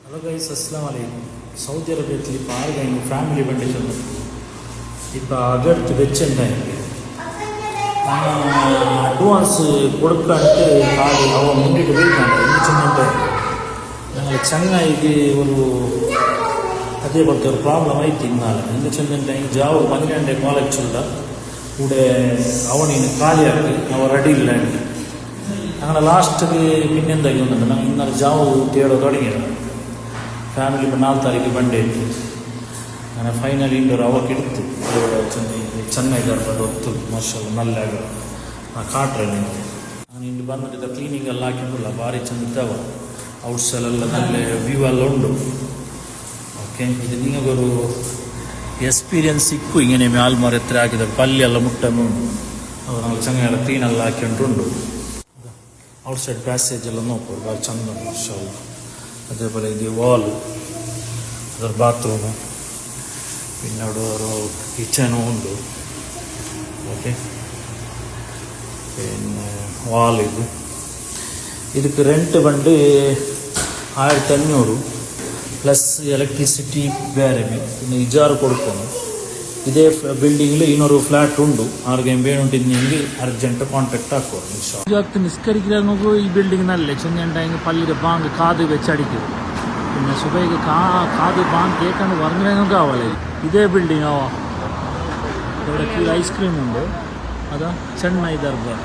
Hello guys, ಅಸ್ಲಾಂ ವಲೈಕುಮ್. Saudi ಅರೇಬಿಯത്തിൽ ഇപ്പോൾ ആർക്കെങ്കിലും ഫാമിലി ബണ്ടിട്ടുണ്ട് ഇപ്പോൾ അകത്ത് വെച്ചിട്ടുണ്ടെങ്കിൽ അഡ്വാൻസ് കൊടുക്കാണ്ട് കാല് അവ മുന്നിട്ട് പോയിക്കാണ്ട് എന്ന് ചെന്നിട്ട് ഞങ്ങൾ ചെങ്ങായിക്ക് ഒരു അതേപോലത്തെ ഒരു പ്രോബ്ലം ആയിട്ട് ഇന്നാല് എന്ന് ചെന്നിട്ടുണ്ടെങ്കിൽ ജാവ് 12 കോളേജുള്ള കൂടെ അവണിന് കാലിയാക്കി അവ റെഡിയില്ല ഞങ്ങളുടെ ലാസ്റ്റിಗೆ പിന്നെന്താക്കി വന്നിട്ട് ഞങ്ങൾ ഇന്നലെ ജാവ് തേടോ തുടങ്ങിയത് ಫ್ಯಾಮಿಲಿ 4 ತಾರೀಕಿಗೆ ಬಂಡೆ ಇತ್ತು. ನಾನು ಫೈನಲ್ ಇಂಡೋರ್ ಅವಕ್ಕೆ ಇಡ್ತು ಚೆನ್ನಾಗಿದ್ದಾರೆ ಹೊತ್ತು ಮಶಾಲ ನಲ್ಲಾಗ ಕಾಟ್ರೆ ನಾನು ಇಂದು ಬಂದಿದ್ದ ಕ್ಲೀನಿಂಗ್ ಎಲ್ಲ ಹಾಕಿದ್ದಿಲ್ಲ, ಭಾರಿ ಚೆಂದ ಇದ್ದಾವೆ. ಔಟ್ಸೈಲೆಲ್ಲ ನಲ್ಲೆ ವ್ಯೂ ಎಲ್ಲ ಉಂಟು. ಓಕೆ, ಇದು ನಿಮಗೊಂದು ಎಕ್ಸ್ಪೀರಿಯನ್ಸ್ ಸಿಕ್ಕು. ಹಿಂಗೆ ಆಲ್ಮಾರ್ ಎತ್ತರ ಹಾಕಿದ ಪಲ್ಯ ಎಲ್ಲ ಮುಟ್ಟನ್ನು ಅದು ನಾವು ಚೆನ್ನಾಗೆಲ್ಲ ಕ್ಲೀನೆಲ್ಲ ಹಾಕಿಂಟುಂಟು. ಔಟ್ಸೈಡ್ ಪ್ಯಾಸೇಜ್ ಎಲ್ಲ ನೋಡ್ಬೋದು, ಭಾರಿ ಚೆಂದ ಮಶಾಲ. അതേപോലെ ഇത് വാള്, അതൊരു ബാത്റൂമ്, പിന്നെ അവിടെ ഒരു കിച്ചനും ഉണ്ട്. ഓക്കെ, പിന്നെ വാള് ಇದಕ್ಕೆ ರೆಂಟ್ ಬಂದು 1500 ಪ್ಲಸ್ ಎಲೆಕ್ಟ್ರಿಸಿಟಿ ಬೇರೆ, പിന്നെ ഇജാറ് കൊടുക്കണം. ಇದೇ ಬಿಲ್ಡಿಂಗ್ಲು ಇನ್ನೊರು ಫ್ಲಾಟ್ ಉಂಡು. ಆರ್ಗೇನು ಬೇಣುಂಟಿದ್ದಂಗೆ ಅರ್ಜೆಂಟ್ ಕಾಂಟ್ಯಾಕ್ಟ್ ಹಾಕೋರು. ഇജാത്ത് നിസ്കരിക്കുന്നവർക്ക് ഈ ബിൽഡിംഗ് നല്ല ചെന്നുണ്ടെങ്കിൽ പള്ളിയുടെ ബാങ്ക് കാത് വെച്ചടിക്കും. പിന്നെ സുബൈക്ക് കാത് ബാങ്ക് കേൾക്കാണ്ട് പറഞ്ഞില്ലെങ്കിൽ ആവല്ലേ. ഇതേ ബിൽഡിംഗ് ആവാം. ഇവിടെ ഐസ്ക്രീം ഉണ്ട്, അതാ ചെന്നൈ ദർബാർ.